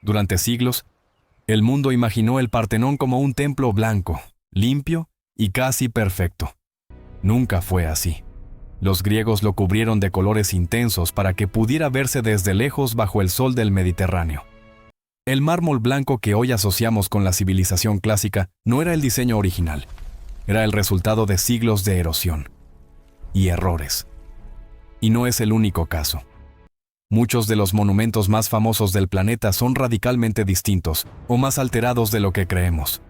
Durante siglos, el mundo imaginó el Partenón como un templo blanco, limpio y casi perfecto. Nunca fue así. Los griegos lo cubrieron de colores intensos para que pudiera verse desde lejos bajo el sol del Mediterráneo. El mármol blanco que hoy asociamos con la civilización clásica no era el diseño original. Era el resultado de siglos de erosión y errores. Y no es el único caso. Muchos de los monumentos más famosos del planeta son radicalmente distintos o más alterados de lo que creemos.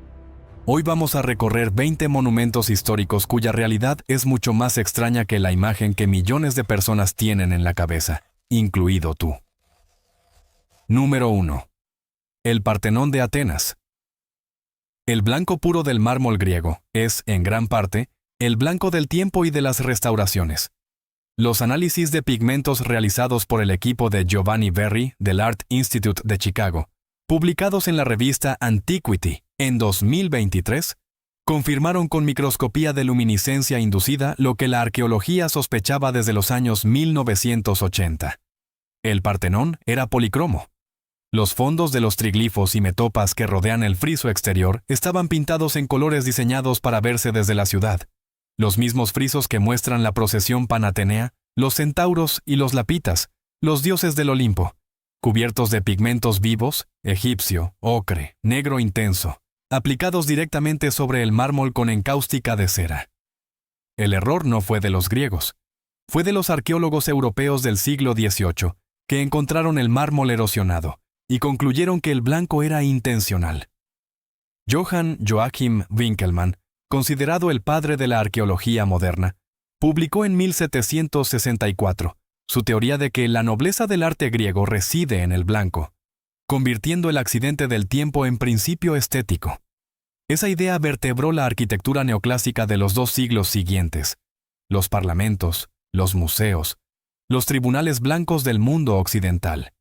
Hoy vamos a recorrer 20 monumentos históricos cuya realidad es mucho más extraña que la imagen que millones de personas tienen en la cabeza, incluido tú. Número 1. El Partenón de Atenas. El blanco puro del mármol griego es, en gran parte, el blanco del tiempo y de las restauraciones. Los análisis de pigmentos realizados por el equipo de Giovanni Verri del Art Institute de Chicago, publicados en la revista Antiquity en 2023, confirmaron con microscopía de luminiscencia inducida lo que la arqueología sospechaba desde los años 1980. El Partenón era policromo. Los fondos de los triglifos y metopas que rodean el friso exterior estaban pintados en colores diseñados para verse desde la ciudad. Los mismos frisos que muestran la procesión panatenea, los centauros y los lapitas, los dioses del Olimpo, cubiertos de pigmentos vivos, egipcio, ocre, negro intenso, aplicados directamente sobre el mármol con encáustica de cera. El error no fue de los griegos, fue de los arqueólogos europeos del siglo XVIII, que encontraron el mármol erosionado y concluyeron que el blanco era intencional. Johann Joachim Winckelmann, considerado el padre de la arqueología moderna, publicó en 1764 su teoría de que la nobleza del arte griego reside en el blanco, convirtiendo el accidente del tiempo en principio estético. Esa idea vertebró la arquitectura neoclásica de los 2 siglos siguientes, los parlamentos, los museos, los tribunales blancos del mundo occidental.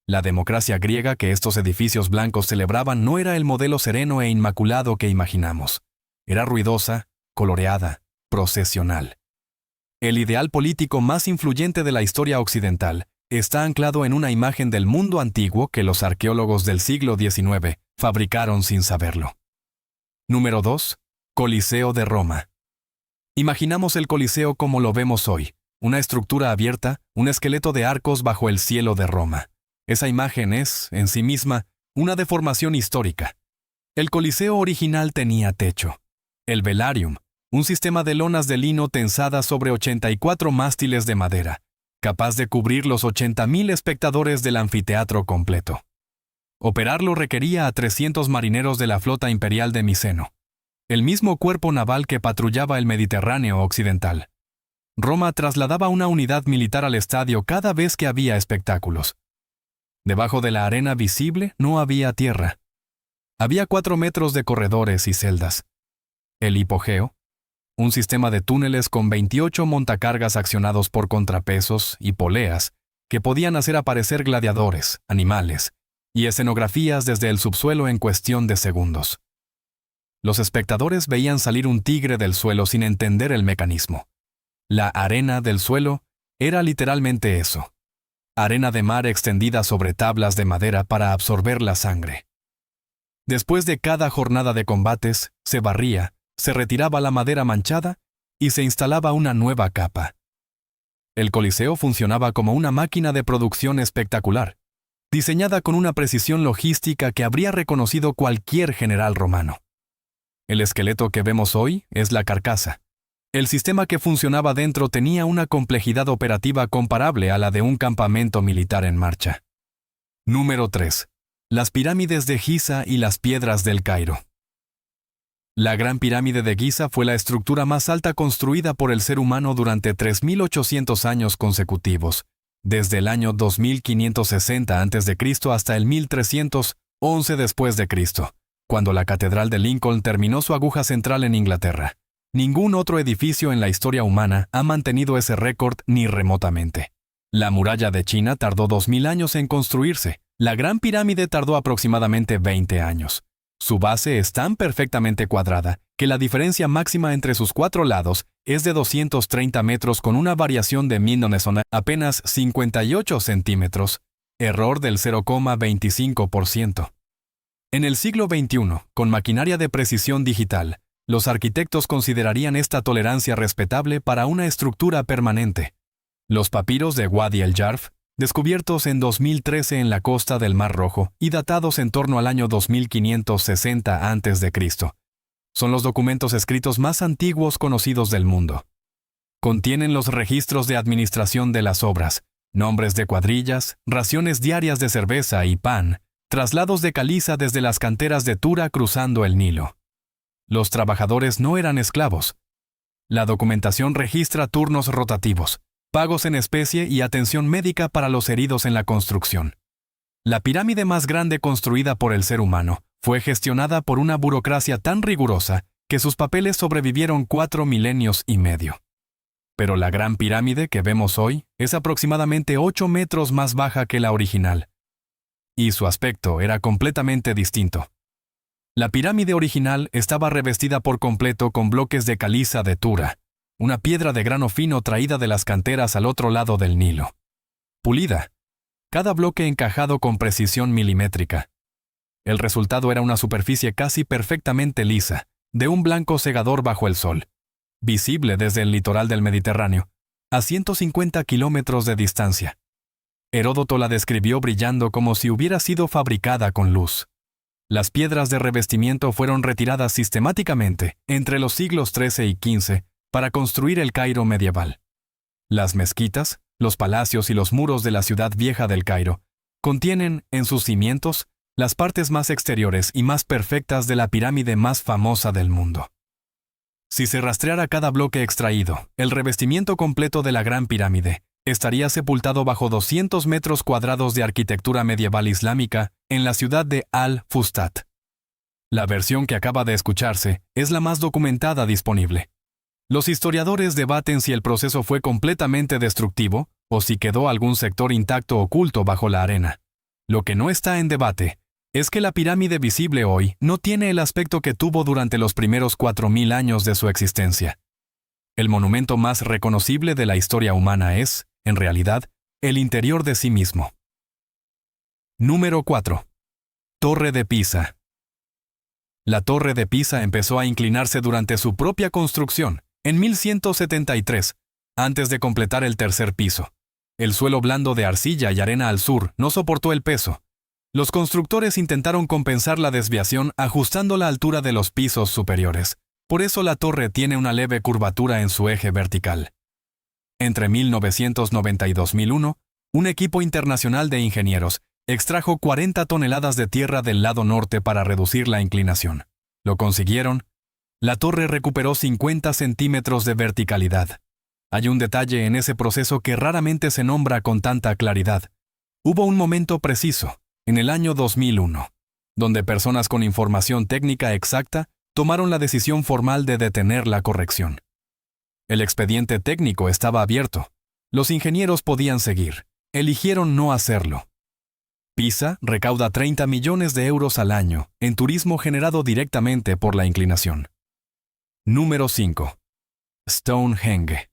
La democracia griega que estos edificios blancos celebraban no era el modelo sereno e inmaculado que imaginamos. Era ruidosa, coloreada, procesional. El ideal político más influyente de la historia occidental está anclado en una imagen del mundo antiguo que los arqueólogos del siglo XIX fabricaron sin saberlo. Número 2. Coliseo de Roma. Imaginamos el Coliseo como lo vemos hoy, una estructura abierta, un esqueleto de arcos bajo el cielo de Roma. Esa imagen es, en sí misma, una deformación histórica. El Coliseo original tenía techo. El velarium, un sistema de lonas de lino tensadas sobre 84 mástiles de madera, capaz de cubrir los 80.000 espectadores del anfiteatro completo. Operarlo requería a 300 marineros de la flota imperial de Miceno, el mismo cuerpo naval que patrullaba el Mediterráneo occidental. Roma trasladaba una unidad militar al estadio cada vez que había espectáculos. Debajo de la arena visible no había tierra. Había 4 metros de corredores y celdas. El hipogeo, un sistema de túneles con 28 montacargas accionados por contrapesos y poleas que podían hacer aparecer gladiadores, animales y escenografías desde el subsuelo en cuestión de segundos. Los espectadores veían salir un tigre del suelo sin entender el mecanismo. La arena del suelo era literalmente eso. Arena de mar extendida sobre tablas de madera para absorber la sangre. Después de cada jornada de combates, se barría, se retiraba la madera manchada y se instalaba una nueva capa. El Coliseo funcionaba como una máquina de producción espectacular, diseñada con una precisión logística que habría reconocido cualquier general romano. El esqueleto que vemos hoy es la carcasa. El sistema que funcionaba dentro tenía una complejidad operativa comparable a la de un campamento militar en marcha. Número 3. Las pirámides de Giza y las piedras del Cairo. La Gran Pirámide de Giza fue la estructura más alta construida por el ser humano durante 3.800 años consecutivos, desde el año 2560 a.C. hasta el 1311 después de Cristo, cuando la Catedral de Lincoln terminó su aguja central en Inglaterra. Ningún otro edificio en la historia humana ha mantenido ese récord ni remotamente. La muralla de China tardó 2.000 años en construirse. La Gran Pirámide tardó aproximadamente 20 años. Su base es tan perfectamente cuadrada que la diferencia máxima entre sus 4 lados es de 230 metros con una variación de apenas 58 centímetros error del 0,25%. En el siglo XXI, con maquinaria de precisión digital, los arquitectos considerarían esta tolerancia respetable para una estructura permanente. Los papiros de Wadi el-Jarf, descubiertos en 2013 en la costa del Mar Rojo y datados en torno al año 2560 a.C., son los documentos escritos más antiguos conocidos del mundo. Contienen los registros de administración de las obras, nombres de cuadrillas, raciones diarias de cerveza y pan, traslados de caliza desde las canteras de Tura cruzando el Nilo. Los trabajadores no eran esclavos. La documentación registra turnos rotativos, pagos en especie y atención médica para los heridos en la construcción. La pirámide más grande construida por el ser humano fue gestionada por una burocracia tan rigurosa que sus papeles sobrevivieron 4 milenios y medio. Pero la Gran Pirámide que vemos hoy es aproximadamente 8 metros más baja que la original. Y su aspecto era completamente distinto. La pirámide original estaba revestida por completo con bloques de caliza de Tura, una piedra de grano fino traída de las canteras al otro lado del Nilo. Pulida, cada bloque encajado con precisión milimétrica. El resultado era una superficie casi perfectamente lisa, de un blanco cegador bajo el sol, visible desde el litoral del Mediterráneo, a 150 kilómetros de distancia. Heródoto la describió brillando como si hubiera sido fabricada con luz. Las piedras de revestimiento fueron retiradas sistemáticamente entre los siglos XIII y XV para construir el Cairo medieval. Las mezquitas, los palacios y los muros de la ciudad vieja del Cairo contienen, en sus cimientos, las partes más exteriores y más perfectas de la pirámide más famosa del mundo. Si se rastreara cada bloque extraído, el revestimiento completo de la Gran Pirámide estaría sepultado bajo 200 metros cuadrados de arquitectura medieval islámica en la ciudad de Al-Fustat. La versión que acaba de escucharse es la más documentada disponible. Los historiadores debaten si el proceso fue completamente destructivo o si quedó algún sector intacto oculto bajo la arena. Lo que no está en debate es que la pirámide visible hoy no tiene el aspecto que tuvo durante los primeros 4000 años de su existencia. El monumento más reconocible de la historia humana es, en realidad, el interior de sí mismo. Número 4. Torre de Pisa. La Torre de Pisa empezó a inclinarse durante su propia construcción, en 1173, antes de completar el tercer piso. El suelo blando de arcilla y arena al sur no soportó el peso. Los constructores intentaron compensar la desviación ajustando la altura de los pisos superiores. Por eso la torre tiene una leve curvatura en su eje vertical. Entre 1990 y 2001, un equipo internacional de ingenieros extrajo 40 toneladas de tierra del lado norte para reducir la inclinación. ¿Lo consiguieron? La torre recuperó 50 centímetros de verticalidad. Hay un detalle en ese proceso que raramente se nombra con tanta claridad. Hubo un momento preciso, en el año 2001, donde personas con información técnica exacta tomaron la decisión formal de detener la corrección. El expediente técnico estaba abierto. Los ingenieros podían seguir. Eligieron no hacerlo. Pisa recauda 30 millones de euros al año en turismo generado directamente por la inclinación. Número 5. Stonehenge.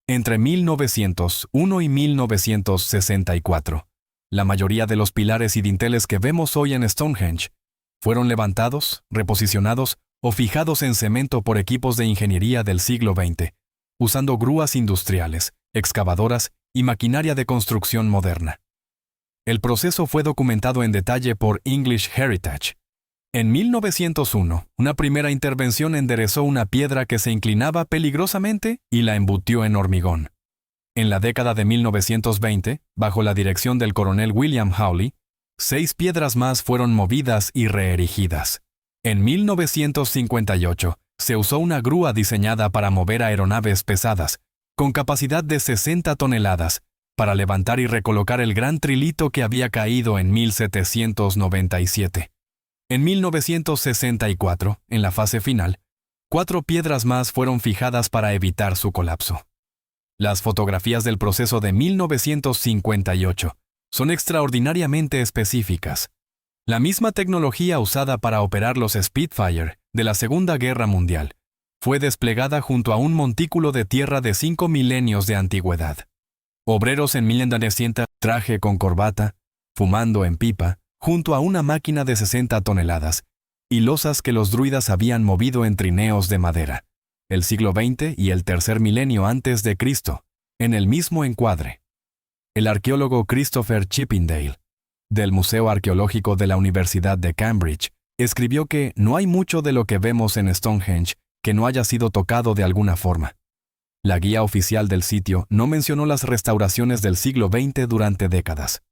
Entre 1901 y 1964, la mayoría de los pilares y dinteles que vemos hoy en Stonehenge fueron levantados, reposicionados o fijados en cemento por equipos de ingeniería del siglo XX, usando grúas industriales, excavadoras y maquinaria de construcción moderna. El proceso fue documentado en detalle por English Heritage. En 1901, una primera intervención enderezó una piedra que se inclinaba peligrosamente y la embutió en hormigón. En la década de 1920, bajo la dirección del coronel William Hawley, 6 piedras más fueron movidas y reerigidas. En 1958, se usó una grúa diseñada para mover aeronaves pesadas, con capacidad de 60 toneladas, para levantar y recolocar el gran trilito que había caído en 1797. En 1964, en la fase final, 4 piedras más fueron fijadas para evitar su colapso. Las fotografías del proceso de 1958 son extraordinariamente específicas. La misma tecnología usada para operar los Spitfire de la Segunda Guerra Mundial fue desplegada junto a un montículo de tierra de 5 milenios de antigüedad. Obreros en 1900 traje con corbata, fumando en pipa, junto a una máquina de 60 toneladas, y losas que los druidas habían movido en trineos de madera. El siglo XX y el tercer milenio antes de Cristo, en el mismo encuadre. El arqueólogo Christopher Chippindale, del Museo Arqueológico de la Universidad de Cambridge, escribió que no hay mucho de lo que vemos en Stonehenge que no haya sido tocado de alguna forma. La guía oficial del sitio no mencionó las restauraciones del siglo XX durante décadas.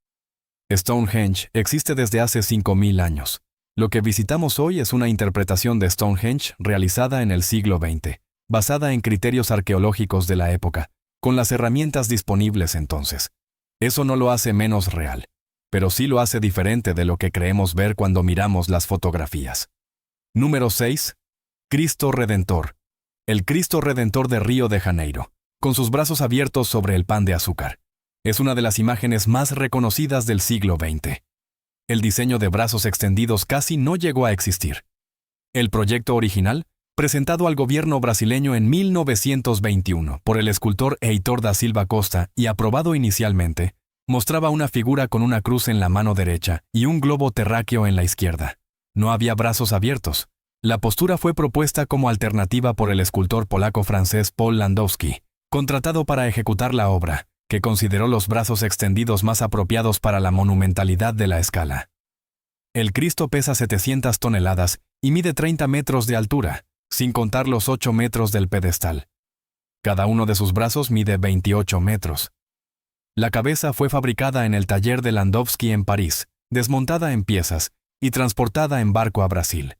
Stonehenge existe desde hace 5.000 años. Lo que visitamos hoy es una interpretación de Stonehenge realizada en el siglo XX, basada en criterios arqueológicos de la época, con las herramientas disponibles entonces. Eso no lo hace menos real, pero sí lo hace diferente de lo que creemos ver cuando miramos las fotografías. Número 6. Cristo Redentor. El Cristo Redentor de Río de Janeiro, con sus brazos abiertos sobre el pan de azúcar. Es una de las imágenes más reconocidas del siglo XX. El diseño de brazos extendidos casi no llegó a existir. El proyecto original, presentado al gobierno brasileño en 1921 por el escultor Heitor da Silva Costa y aprobado inicialmente, mostraba una figura con una cruz en la mano derecha y un globo terráqueo en la izquierda. No había brazos abiertos. La postura fue propuesta como alternativa por el escultor polaco-francés Paul Landowski, contratado para ejecutar la obra, que consideró los brazos extendidos más apropiados para la monumentalidad de la escala. El Cristo pesa 700 toneladas y mide 30 metros de altura, sin contar los 8 metros del pedestal. Cada uno de sus brazos mide 28 metros. La cabeza fue fabricada en el taller de Landowski en París, desmontada en piezas y transportada en barco a Brasil.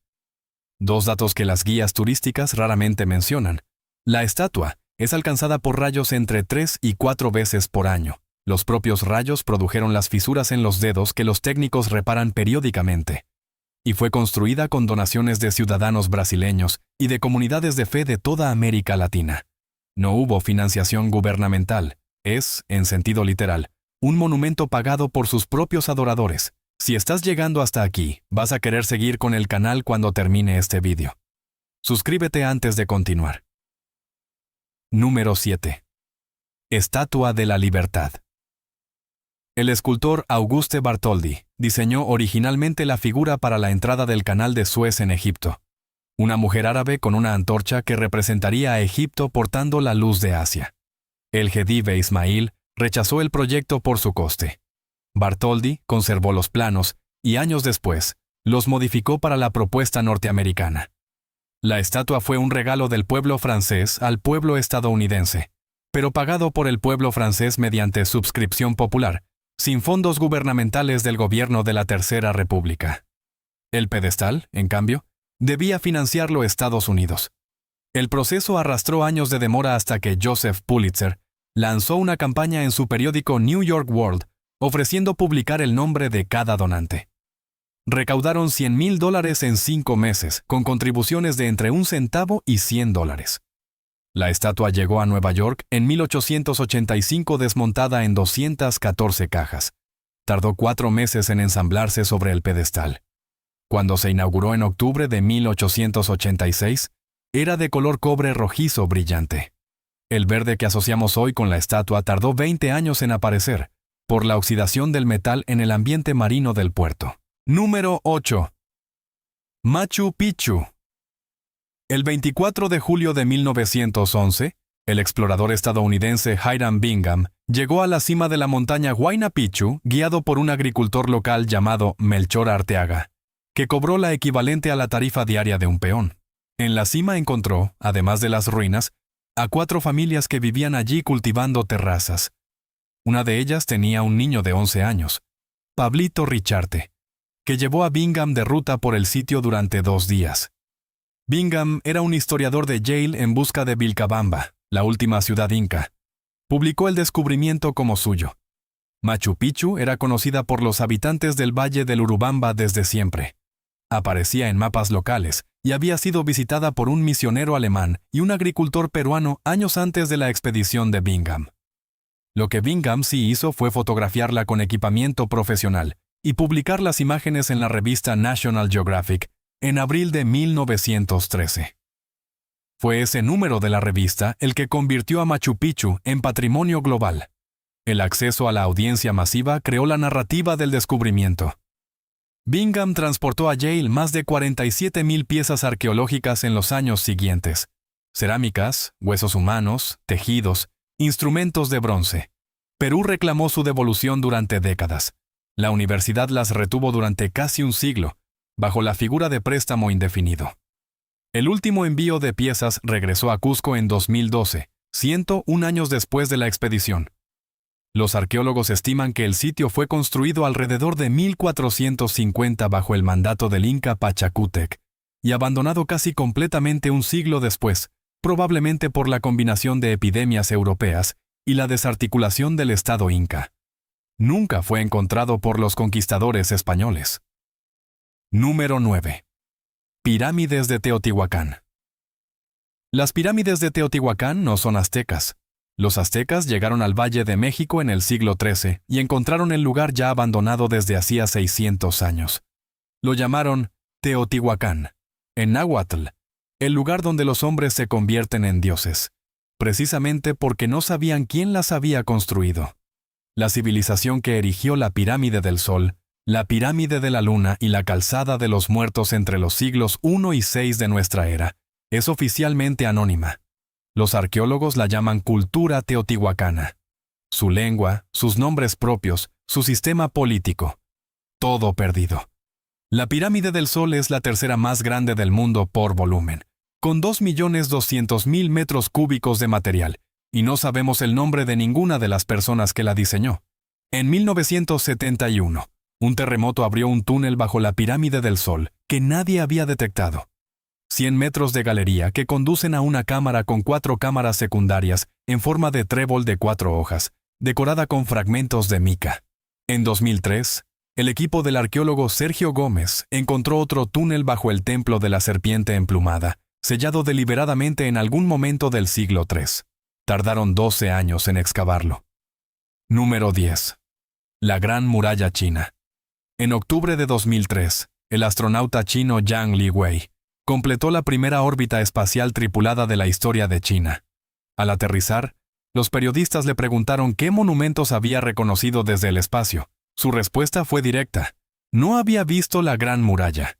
Dos datos que las guías turísticas raramente mencionan. La estatua es alcanzada por rayos entre 3 y 4 veces por año. Los propios rayos produjeron las fisuras en los dedos que los técnicos reparan periódicamente. Y fue construida con donaciones de ciudadanos brasileños y de comunidades de fe de toda América Latina. No hubo financiación gubernamental. Es, en sentido literal, un monumento pagado por sus propios adoradores. Si estás llegando hasta aquí, vas a querer seguir con el canal cuando termine este vídeo. Suscríbete antes de continuar. Número 7. Estatua de la Libertad. El escultor Auguste Bartholdi diseñó originalmente la figura para la entrada del Canal de Suez en Egipto. Una mujer árabe con una antorcha que representaría a Egipto portando la luz de Asia. El Khedive Ismail rechazó el proyecto por su coste. Bartholdi conservó los planos y años después los modificó para la propuesta norteamericana. La estatua fue un regalo del pueblo francés al pueblo estadounidense, pero pagado por el pueblo francés mediante subscripción popular, sin fondos gubernamentales del gobierno de la Tercera República. El pedestal, en cambio, debía financiarlo Estados Unidos. El proceso arrastró años de demora hasta que Joseph Pulitzer lanzó una campaña en su periódico New York World, ofreciendo publicar el nombre de cada donante. Recaudaron $100,000 en 5 meses, con contribuciones de entre 1 centavo y $100. La estatua llegó a Nueva York en 1885 desmontada en 214 cajas. Tardó 4 meses en ensamblarse sobre el pedestal. Cuando se inauguró en octubre de 1886, era de color cobre rojizo brillante. El verde que asociamos hoy con la estatua tardó 20 años en aparecer, por la oxidación del metal en el ambiente marino del puerto. Número 8. Machu Picchu. El 24 de julio de 1911, el explorador estadounidense Hiram Bingham llegó a la cima de la montaña Huayna Picchu guiado por un agricultor local llamado Melchor Arteaga, que cobró la equivalente a la tarifa diaria de un peón. En la cima encontró, además de las ruinas, a 4 familias que vivían allí cultivando terrazas. Una de ellas tenía un niño de 11 años, Pablito Richarte, que llevó a Bingham de ruta por el sitio durante 2 días. Bingham era un historiador de Yale en busca de Vilcabamba, la última ciudad inca. Publicó el descubrimiento como suyo. Machu Picchu era conocida por los habitantes del Valle del Urubamba desde siempre. Aparecía en mapas locales y había sido visitada por un misionero alemán y un agricultor peruano años antes de la expedición de Bingham. Lo que Bingham sí hizo fue fotografiarla con equipamiento profesional y publicar las imágenes en la revista National Geographic en abril de 1913. Fue ese número de la revista el que convirtió a Machu Picchu en patrimonio global. El acceso a la audiencia masiva creó la narrativa del descubrimiento. Bingham transportó a Yale más de 47,000 piezas arqueológicas en los años siguientes. Cerámicas, huesos humanos, tejidos, instrumentos de bronce. Perú reclamó su devolución durante décadas. La universidad las retuvo durante casi un siglo, bajo la figura de préstamo indefinido. El último envío de piezas regresó a Cusco en 2012, 101 años después de la expedición. Los arqueólogos estiman que el sitio fue construido alrededor de 1450 bajo el mandato del Inca Pachacútec y abandonado casi completamente un siglo después, probablemente por la combinación de epidemias europeas y la desarticulación del Estado Inca. Nunca fue encontrado por los conquistadores españoles. Número 9. Pirámides de Teotihuacán. Las pirámides de Teotihuacán no son aztecas. Los aztecas llegaron al Valle de México en el siglo XIII y encontraron el lugar ya abandonado desde hacía 600 años. Lo llamaron Teotihuacán, en náhuatl, el lugar donde los hombres se convierten en dioses, precisamente porque no sabían quién las había construido. La civilización que erigió la pirámide del Sol, la pirámide de la Luna y la calzada de los muertos entre los siglos I y VI de nuestra era, es oficialmente anónima. Los arqueólogos la llaman cultura teotihuacana. Su lengua, sus nombres propios, su sistema político. Todo perdido. La pirámide del Sol es la tercera más grande del mundo por volumen, con 2.200.000 metros cúbicos de material, y no sabemos el nombre de ninguna de las personas que la diseñó. En 1971, un terremoto abrió un túnel bajo la pirámide del Sol que nadie había detectado. 100 metros de galería que conducen a una cámara con 4 cámaras secundarias en forma de trébol de 4 hojas, decorada con fragmentos de mica. En 2003, el equipo del arqueólogo Sergio Gómez encontró otro túnel bajo el templo de la serpiente emplumada, sellado deliberadamente en algún momento del siglo III. Tardaron 12 años en excavarlo. Número 10. La Gran Muralla China. En octubre de 2003, el astronauta chino Yang Liwei completó la primera órbita espacial tripulada de la historia de China. Al aterrizar, los periodistas le preguntaron qué monumentos había reconocido desde el espacio. Su respuesta fue directa: no había visto la Gran Muralla.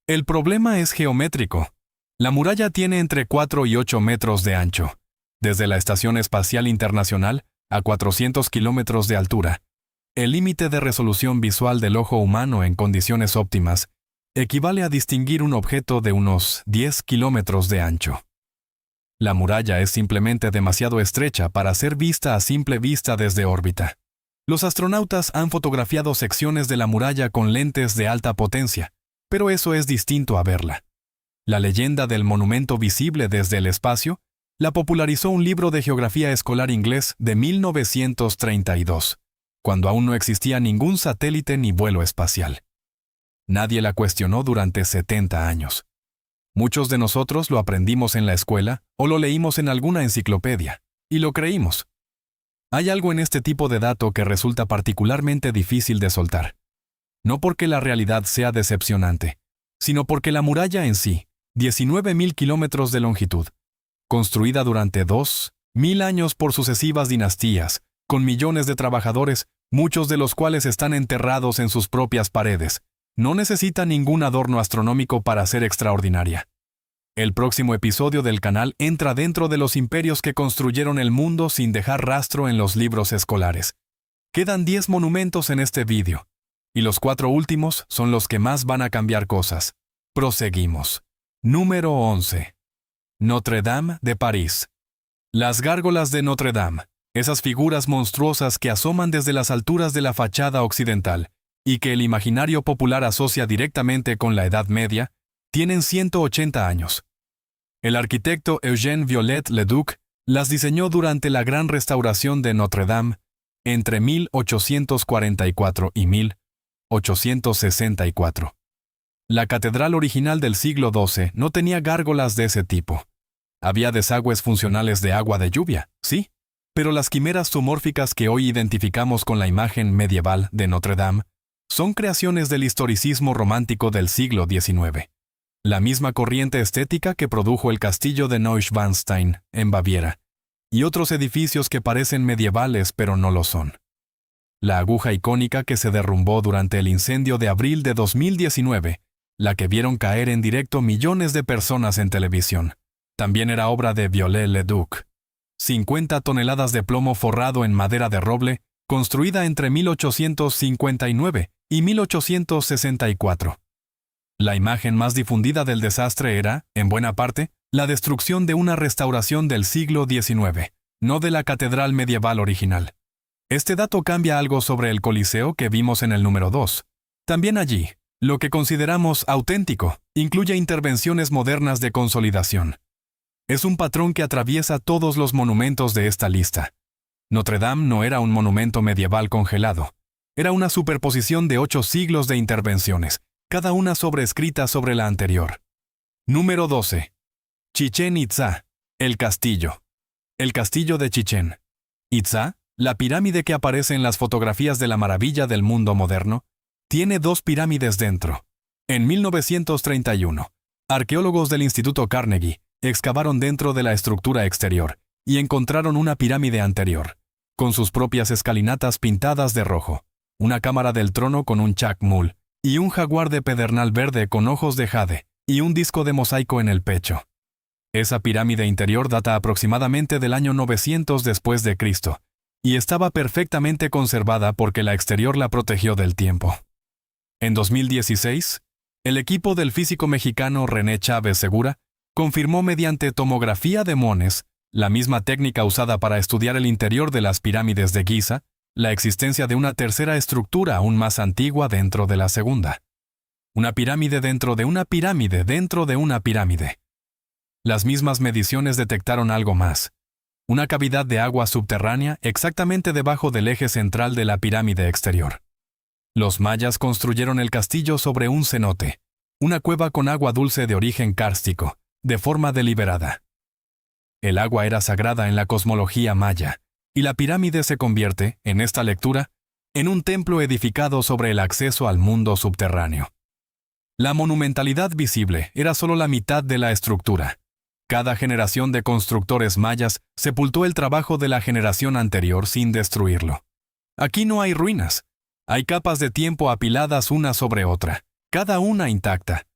El problema es geométrico. La muralla tiene entre 4 y 8 metros de ancho. Desde la Estación Espacial Internacional, a 400 kilómetros de altura, el límite de resolución visual del ojo humano en condiciones óptimas equivale a distinguir un objeto de unos 10 kilómetros de ancho. La muralla es simplemente demasiado estrecha para ser vista a simple vista desde órbita. Los astronautas han fotografiado secciones de la muralla con lentes de alta potencia, pero eso es distinto a verla. La leyenda del monumento visible desde el espacio la popularizó un libro de geografía escolar inglés de 1932, cuando aún no existía ningún satélite ni vuelo espacial. Nadie la cuestionó durante 70 años. Muchos de nosotros lo aprendimos en la escuela o lo leímos en alguna enciclopedia, y lo creímos. Hay algo en este tipo de dato que resulta particularmente difícil de soltar. No porque la realidad sea decepcionante, sino porque la muralla en sí, 19.000 kilómetros de longitud, construida durante 2.000 años por sucesivas dinastías, con millones de trabajadores, muchos de los cuales están enterrados en sus propias paredes, no necesita ningún adorno astronómico para ser extraordinaria. El próximo episodio del canal entra dentro de los imperios que construyeron el mundo sin dejar rastro en los libros escolares. Quedan 10 monumentos en este vídeo, y los 4 últimos son los que más van a cambiar cosas. Proseguimos. Número 11. Notre Dame de París. Las gárgolas de Notre Dame, esas figuras monstruosas que asoman desde las alturas de la fachada occidental, y que el imaginario popular asocia directamente con la Edad Media, tienen 180 años. El arquitecto Eugène Viollet-le-Duc las diseñó durante la gran restauración de Notre Dame entre 1844 y 1864. La catedral original del siglo XII no tenía gárgolas de ese tipo. Había desagües funcionales de agua de lluvia, sí, pero las quimeras zoomórficas que hoy identificamos con la imagen medieval de Notre Dame son creaciones del historicismo romántico del siglo XIX. La misma corriente estética que produjo el castillo de Neuschwanstein, en Baviera, y otros edificios que parecen medievales pero no lo son. La aguja icónica que se derrumbó durante el incendio de abril de 2019, la que vieron caer en directo millones de personas en televisión, también era obra de Viollet-le-Duc. 50 toneladas de plomo forrado en madera de roble, construida entre 1859 y 1864. La imagen más difundida del desastre era, en buena parte, la destrucción de una restauración del siglo XIX, no de la catedral medieval original. Este dato cambia algo sobre el Coliseo que vimos en el número 2. También allí, lo que consideramos auténtico incluye intervenciones modernas de consolidación. Es un patrón que atraviesa todos los monumentos de esta lista. Notre Dame no era un monumento medieval congelado. Era una superposición de 8 siglos de intervenciones, cada una sobrescrita sobre la anterior. Número 12. Chichén Itzá, el castillo. El castillo de Chichén Itzá, la pirámide que aparece en las fotografías de la maravilla del mundo moderno, tiene 2 pirámides dentro. En 1931, arqueólogos del Instituto Carnegie excavaron dentro de la estructura exterior y encontraron una pirámide anterior, con sus propias escalinatas pintadas de rojo, una cámara del trono con un chacmul y un jaguar de pedernal verde con ojos de jade y un disco de mosaico en el pecho. Esa pirámide interior data aproximadamente del año 900 después de Cristo y estaba perfectamente conservada porque la exterior la protegió del tiempo. En 2016, el equipo del físico mexicano René Chávez Segura confirmó mediante tomografía de Mones, la misma técnica usada para estudiar el interior de las pirámides de Giza, la existencia de una tercera estructura aún más antigua dentro de la segunda. Una pirámide dentro de una pirámide dentro de una pirámide. Las mismas mediciones detectaron algo más. Una cavidad de agua subterránea exactamente debajo del eje central de la pirámide exterior. Los mayas construyeron el castillo sobre un cenote, una cueva con agua dulce de origen kárstico, de forma deliberada. El agua era sagrada en la cosmología maya, y la pirámide se convierte, en esta lectura, en un templo edificado sobre el acceso al mundo subterráneo. La monumentalidad visible era solo la mitad de la estructura. Cada generación de constructores mayas sepultó el trabajo de la generación anterior sin destruirlo. Aquí no hay ruinas. Hay capas de tiempo apiladas una sobre otra, cada una intacta.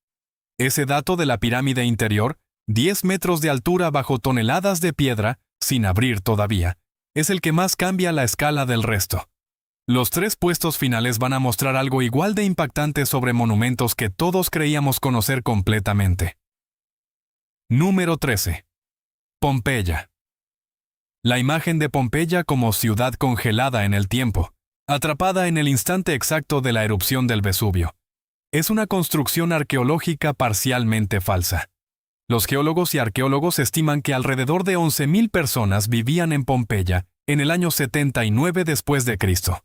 Ese dato de la pirámide interior, 10 metros de altura bajo toneladas de piedra, sin abrir todavía, es el que más cambia la escala del resto. Los 3 puestos finales van a mostrar algo igual de impactante sobre monumentos que todos creíamos conocer completamente. Número 13. Pompeya. La imagen de Pompeya como ciudad congelada en el tiempo, atrapada en el instante exacto de la erupción del Vesubio, es una construcción arqueológica parcialmente falsa. Los geólogos y arqueólogos estiman que alrededor de 11.000 personas vivían en Pompeya en el año 79 después de Cristo.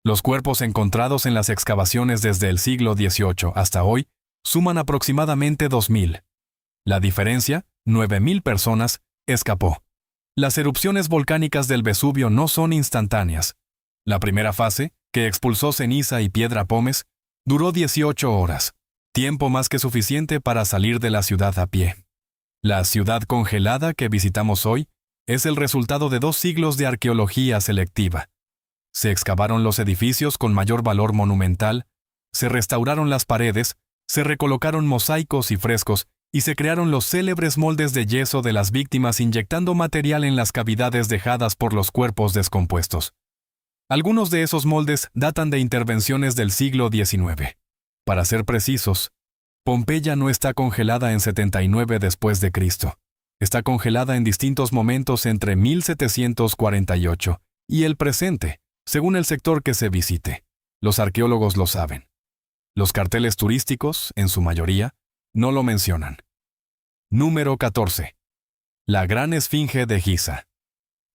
Los cuerpos encontrados en las excavaciones desde el siglo XVIII hasta hoy suman aproximadamente 2.000. La diferencia, 9.000 personas, escapó. Las erupciones volcánicas del Vesubio no son instantáneas. La primera fase, que expulsó ceniza y piedra pómez, duró 18 horas, tiempo más que suficiente para salir de la ciudad a pie. La ciudad congelada que visitamos hoy es el resultado de 2 siglos de arqueología selectiva. Se excavaron los edificios con mayor valor monumental, se restauraron las paredes, se recolocaron mosaicos y frescos y se crearon los célebres moldes de yeso de las víctimas inyectando material en las cavidades dejadas por los cuerpos descompuestos. Algunos de esos moldes datan de intervenciones del siglo XIX. Para ser precisos, Pompeya no está congelada en 79 después de Cristo. Está congelada en distintos momentos entre 1748 y el presente, según el sector que se visite. Los arqueólogos lo saben. Los carteles turísticos, en su mayoría, no lo mencionan. Número 14. La Gran Esfinge de Giza.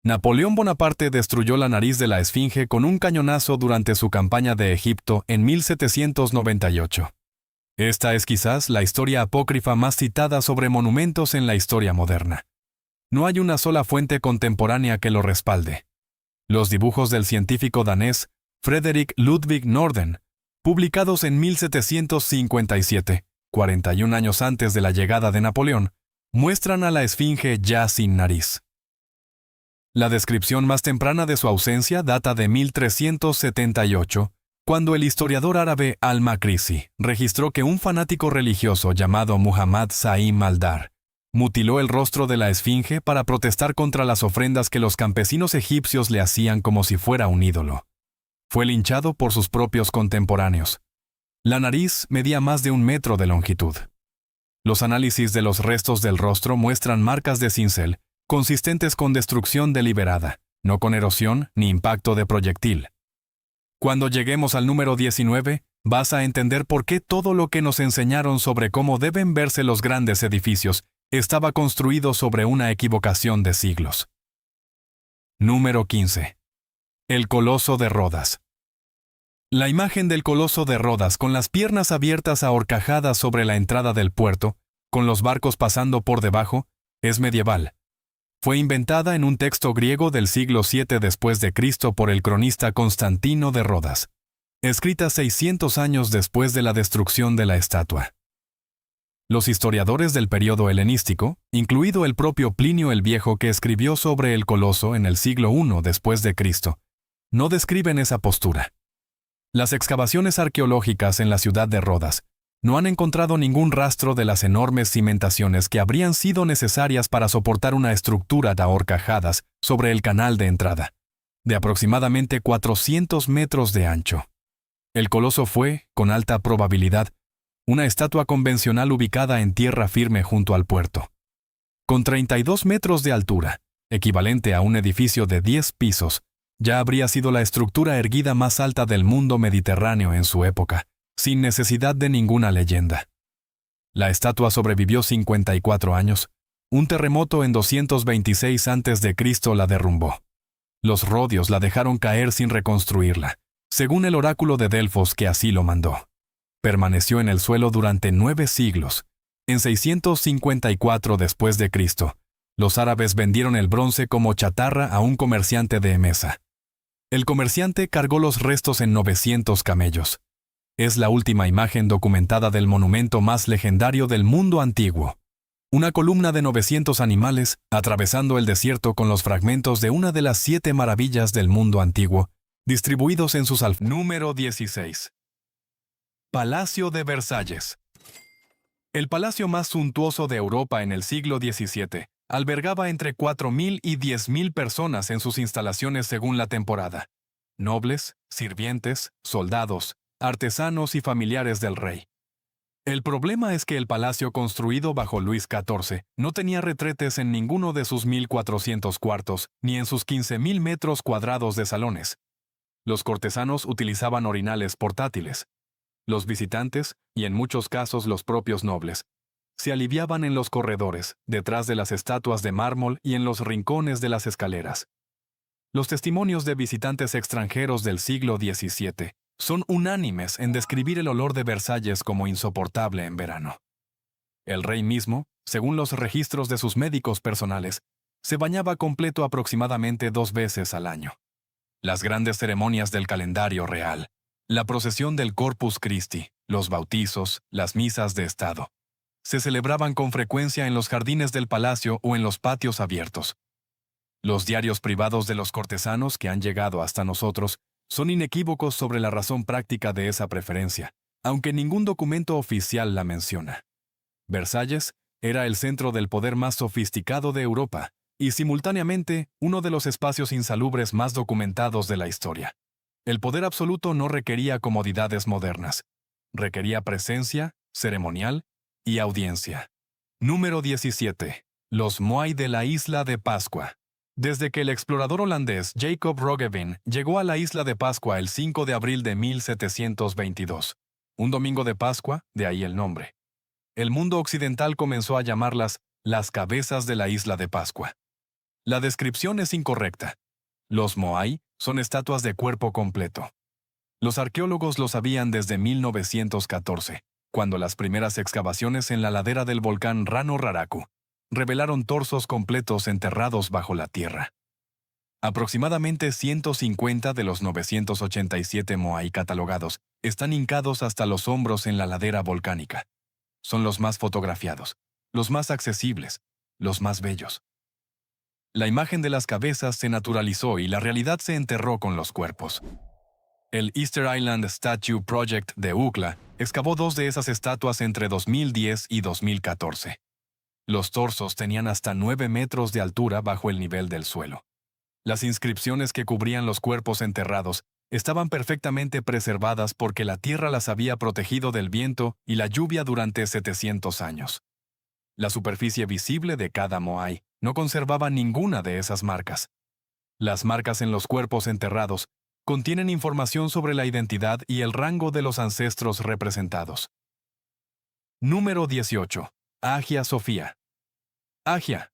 Napoleón Bonaparte destruyó la nariz de la esfinge con un cañonazo durante su campaña de Egipto en 1798. Esta es quizás la historia apócrifa más citada sobre monumentos en la historia moderna. No hay una sola fuente contemporánea que lo respalde. Los dibujos del científico danés Frederick Ludwig Norden, publicados en 1757, 41 años antes de la llegada de Napoleón, muestran a la esfinge ya sin nariz. La descripción más temprana de su ausencia data de 1378, cuando el historiador árabe al-Makrisi registró que un fanático religioso llamado Muhammad Saim al-Dar mutiló el rostro de la esfinge para protestar contra las ofrendas que los campesinos egipcios le hacían como si fuera un ídolo. Fue linchado por sus propios contemporáneos. La nariz medía más de 1 metro de longitud. Los análisis de los restos del rostro muestran marcas de cincel, consistentes con destrucción deliberada, no con erosión ni impacto de proyectil. Cuando lleguemos al número 19, vas a entender por qué todo lo que nos enseñaron sobre cómo deben verse los grandes edificios estaba construido sobre una equivocación de siglos. Número 15. El Coloso de Rodas. La imagen del Coloso de Rodas con las piernas abiertas ahorcajadas sobre la entrada del puerto, con los barcos pasando por debajo, es medieval. Fue inventada en un texto griego del siglo VII después de Cristo por el cronista Constantino de Rodas, escrita 600 años después de la destrucción de la estatua. Los historiadores del período helenístico, incluido el propio Plinio el Viejo que escribió sobre el coloso en el siglo I después de Cristo, no describen esa postura. Las excavaciones arqueológicas en la ciudad de Rodas no han encontrado ningún rastro de las enormes cimentaciones que habrían sido necesarias para soportar una estructura de ahorcajadas sobre el canal de entrada, de aproximadamente 400 metros de ancho. El coloso fue, con alta probabilidad, una estatua convencional ubicada en tierra firme junto al puerto. Con 32 metros de altura, equivalente a un edificio de 10 pisos, ya habría sido la estructura erguida más alta del mundo mediterráneo en su época, sin necesidad de ninguna leyenda. La estatua sobrevivió 54 años. Un terremoto en 226 a.C. la derrumbó. Los rodios la dejaron caer sin reconstruirla, según el oráculo de Delfos que así lo mandó. Permaneció en el suelo durante 9 siglos. En 654 después de Cristo, los árabes vendieron el bronce como chatarra a un comerciante de Emesa. El comerciante cargó los restos en 900 camellos. Es la última imagen documentada del monumento más legendario del mundo antiguo. Una columna de 900 animales atravesando el desierto con los fragmentos de una de las 7 maravillas del mundo antiguo, distribuidos en sus alfabetos. Número 16. Palacio de Versalles. El palacio más suntuoso de Europa en el siglo XVII albergaba entre 4.000 y 10.000 personas en sus instalaciones según la temporada. Nobles, sirvientes, soldados, artesanos y familiares del rey. El problema es que el palacio construido bajo Luis XIV no tenía retretes en ninguno de sus 1.400 cuartos, ni en sus 15.000 metros cuadrados de salones. Los cortesanos utilizaban orinales portátiles. Los visitantes, y en muchos casos los propios nobles, se aliviaban en los corredores, detrás de las estatuas de mármol y en los rincones de las escaleras. Los testimonios de visitantes extranjeros del siglo XVII son unánimes en describir el olor de Versalles como insoportable en verano. El rey mismo, según los registros de sus médicos personales, se bañaba completo aproximadamente 2 veces al año. Las grandes ceremonias del calendario real, la procesión del Corpus Christi, los bautizos, las misas de estado, se celebraban con frecuencia en los jardines del palacio o en los patios abiertos. Los diarios privados de los cortesanos que han llegado hasta nosotros son inequívocos sobre la razón práctica de esa preferencia, aunque ningún documento oficial la menciona. Versalles era el centro del poder más sofisticado de Europa y simultáneamente uno de los espacios insalubres más documentados de la historia. El poder absoluto no requería comodidades modernas. Requería presencia, ceremonial y audiencia. Número 17. Los Moai de la isla de Pascua. Desde que el explorador holandés Jacob Roggeveen llegó a la isla de Pascua el 5 de abril de 1722, un domingo de Pascua, de ahí el nombre, el mundo occidental comenzó a llamarlas las cabezas de la isla de Pascua. La descripción es incorrecta. Los Moai son estatuas de cuerpo completo. Los arqueólogos lo sabían desde 1914, cuando las primeras excavaciones en la ladera del volcán Rano Raraku revelaron torsos completos enterrados bajo la tierra. Aproximadamente 150 de los 987 Moai catalogados están hincados hasta los hombros en la ladera volcánica. Son los más fotografiados, los más accesibles, los más bellos. La imagen de las cabezas se naturalizó y la realidad se enterró con los cuerpos. El Easter Island Statue Project de UCLA excavó 2 de esas estatuas entre 2010 y 2014. Los torsos tenían hasta 9 metros de altura bajo el nivel del suelo. Las inscripciones que cubrían los cuerpos enterrados estaban perfectamente preservadas porque la tierra las había protegido del viento y la lluvia durante 700 años. La superficie visible de cada moai no conservaba ninguna de esas marcas. Las marcas en los cuerpos enterrados contienen información sobre la identidad y el rango de los ancestros representados. Número 18. Hagia Sophia. Hagia.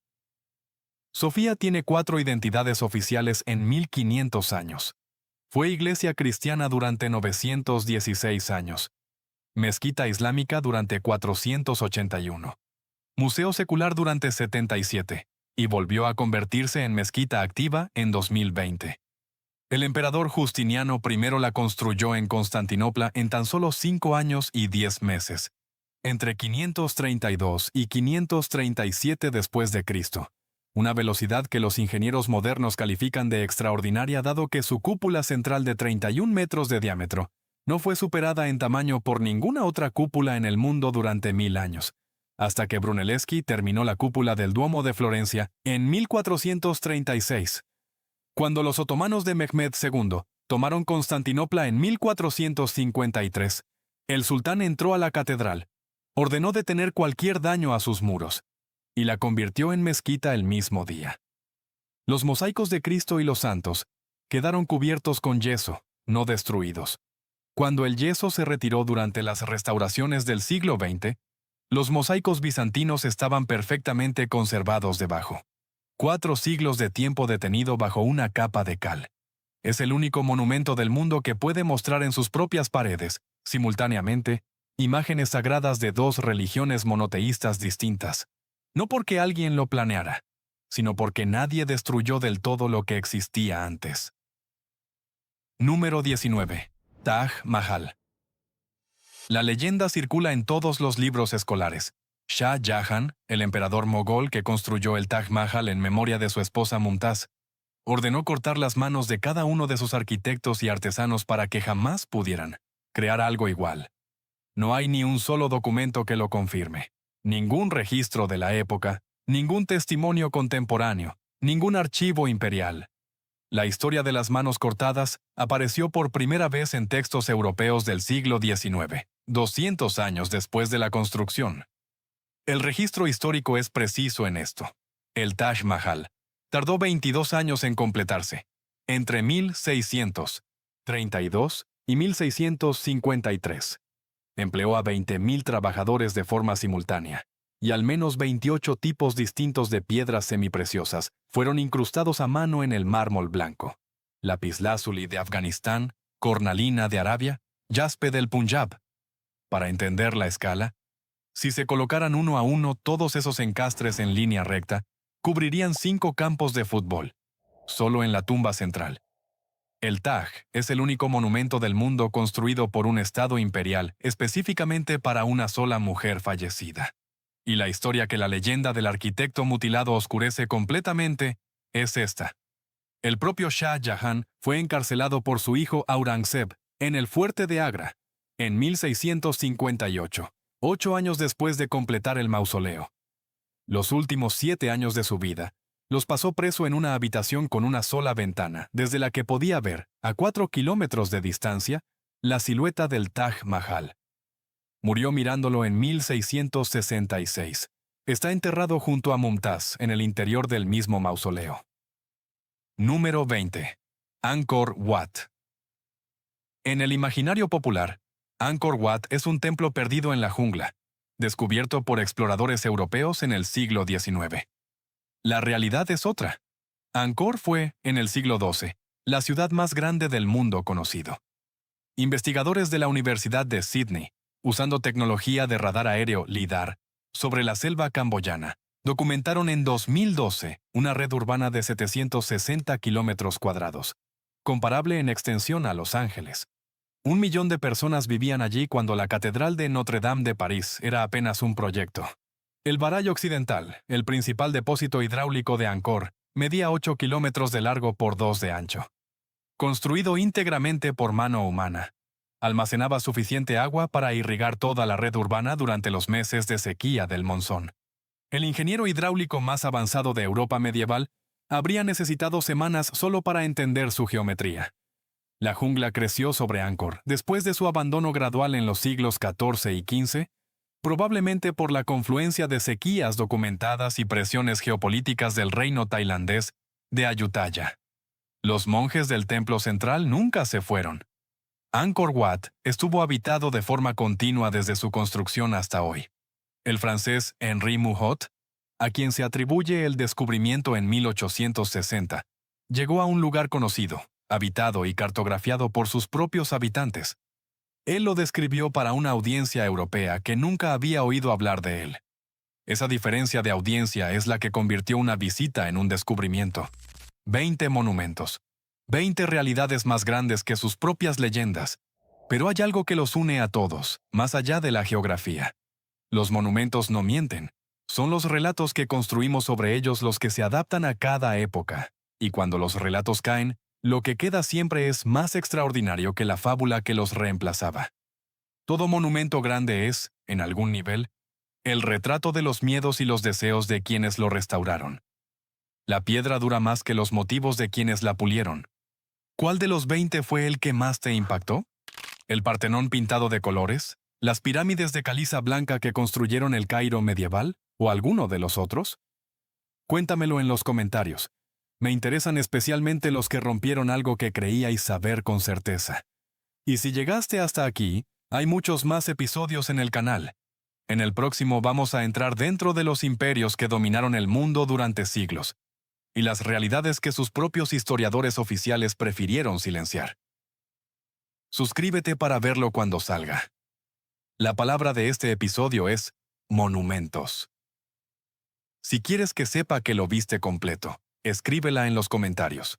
Sofía tiene 4 identidades oficiales en 1500 años. Fue iglesia cristiana durante 916 años. Mezquita islámica durante 481. Museo secular durante 77. Y volvió a convertirse en mezquita activa en 2020. El emperador Justiniano I la construyó en Constantinopla en tan solo 5 años y 10 meses, entre 532 y 537 después de Cristo, una velocidad que los ingenieros modernos califican de extraordinaria dado que su cúpula central de 31 metros de diámetro no fue superada en tamaño por ninguna otra cúpula en el mundo durante 1000 años, hasta que Brunelleschi terminó la cúpula del Duomo de Florencia en 1436. Cuando los otomanos de Mehmed II tomaron Constantinopla en 1453, el sultán entró a la catedral, ordenó detener cualquier daño a sus muros, y la convirtió en mezquita el mismo día. Los mosaicos de Cristo y los santos quedaron cubiertos con yeso, no destruidos. Cuando el yeso se retiró durante las restauraciones del siglo XX, los mosaicos bizantinos estaban perfectamente conservados debajo. 4 siglos de tiempo detenido bajo una capa de cal. Es el único monumento del mundo que puede mostrar en sus propias paredes, simultáneamente, imágenes sagradas de 2 religiones monoteístas distintas. No porque alguien lo planeara, sino porque nadie destruyó del todo lo que existía antes. Número 19. Taj Mahal. La leyenda circula en todos los libros escolares. Shah Jahan, el emperador mogol que construyó el Taj Mahal en memoria de su esposa Mumtaz, ordenó cortar las manos de cada uno de sus arquitectos y artesanos para que jamás pudieran crear algo igual. No hay ni un solo documento que lo confirme, ningún registro de la época, ningún testimonio contemporáneo, ningún archivo imperial. La historia de las manos cortadas apareció por primera vez en textos europeos del siglo XIX, 200 años después de la construcción. El registro histórico es preciso en esto. El Taj Mahal tardó 22 años en completarse, entre 1632 y 1653. Empleó a 20.000 trabajadores de forma simultánea, y al menos 28 tipos distintos de piedras semipreciosas fueron incrustados a mano en el mármol blanco. Lapislázuli de Afganistán, cornalina de Arabia, jaspe del Punjab. Para entender la escala, si se colocaran uno a uno todos esos encastres en línea recta, cubrirían 5 campos de fútbol, solo en la tumba central. El Taj es el único monumento del mundo construido por un estado imperial específicamente para una sola mujer fallecida. Y la historia que la leyenda del arquitecto mutilado oscurece completamente es esta. El propio Shah Jahan fue encarcelado por su hijo Aurangzeb en el fuerte de Agra, en 1658. 8 años después de completar el mausoleo. Los últimos 7 años de su vida los pasó preso en una habitación con una sola ventana, desde la que podía ver, a 4 kilómetros de distancia, la silueta del Taj Mahal. Murió mirándolo en 1666. Está enterrado junto a Mumtaz en el interior del mismo mausoleo. Número 20. Angkor Wat. En el imaginario popular, Angkor Wat es un templo perdido en la jungla, descubierto por exploradores europeos en el siglo XIX. La realidad es otra. Angkor fue, en el siglo XII, la ciudad más grande del mundo conocido. Investigadores de la Universidad de Sydney, usando tecnología de radar aéreo LIDAR, sobre la selva camboyana, documentaron en 2012 una red urbana de 760 kilómetros cuadrados, comparable en extensión a Los Ángeles. 1 millón de personas vivían allí cuando la Catedral de Notre Dame de París era apenas un proyecto. El Baray Occidental, el principal depósito hidráulico de Angkor, Medía 8 kilómetros de largo por 2 de ancho. Construido íntegramente por mano humana, almacenaba suficiente agua para irrigar toda la red urbana durante los meses de sequía del monzón. El ingeniero hidráulico más avanzado de Europa medieval habría necesitado semanas solo para entender su geometría. La jungla creció sobre Angkor después de su abandono gradual en los siglos XIV y XV, probablemente por la confluencia de sequías documentadas y presiones geopolíticas del reino tailandés de Ayutthaya. Los monjes del templo central nunca se fueron. Angkor Wat estuvo habitado de forma continua desde su construcción hasta hoy. El francés Henri Mouhot, a quien se atribuye el descubrimiento en 1860, llegó a un lugar conocido, habitado y cartografiado por sus propios habitantes. Él lo describió para una audiencia europea que nunca había oído hablar de él. Esa diferencia de audiencia es la que convirtió una visita en un descubrimiento. 20 monumentos. 20 realidades más grandes que sus propias leyendas. Pero hay algo que los une a todos, más allá de la geografía. Los monumentos no mienten. Son los relatos que construimos sobre ellos los que se adaptan a cada época. Y cuando los relatos caen, lo que queda siempre es más extraordinario que la fábula que los reemplazaba. Todo monumento grande es, en algún nivel, el retrato de los miedos y los deseos de quienes lo restauraron. La piedra dura más que los motivos de quienes la pulieron. ¿Cuál de los 20 fue el que más te impactó? ¿El Partenón pintado de colores? ¿Las pirámides de caliza blanca que construyeron el Cairo medieval? ¿O alguno de los otros? Cuéntamelo en los comentarios. Me interesan especialmente los que rompieron algo que creíais saber con certeza. Y si llegaste hasta aquí, hay muchos más episodios en el canal. En el próximo vamos a entrar dentro de los imperios que dominaron el mundo durante siglos, y las realidades que sus propios historiadores oficiales prefirieron silenciar. Suscríbete para verlo cuando salga. La palabra de este episodio es monumentos. Si quieres que sepa que lo viste completo, escríbela en los comentarios.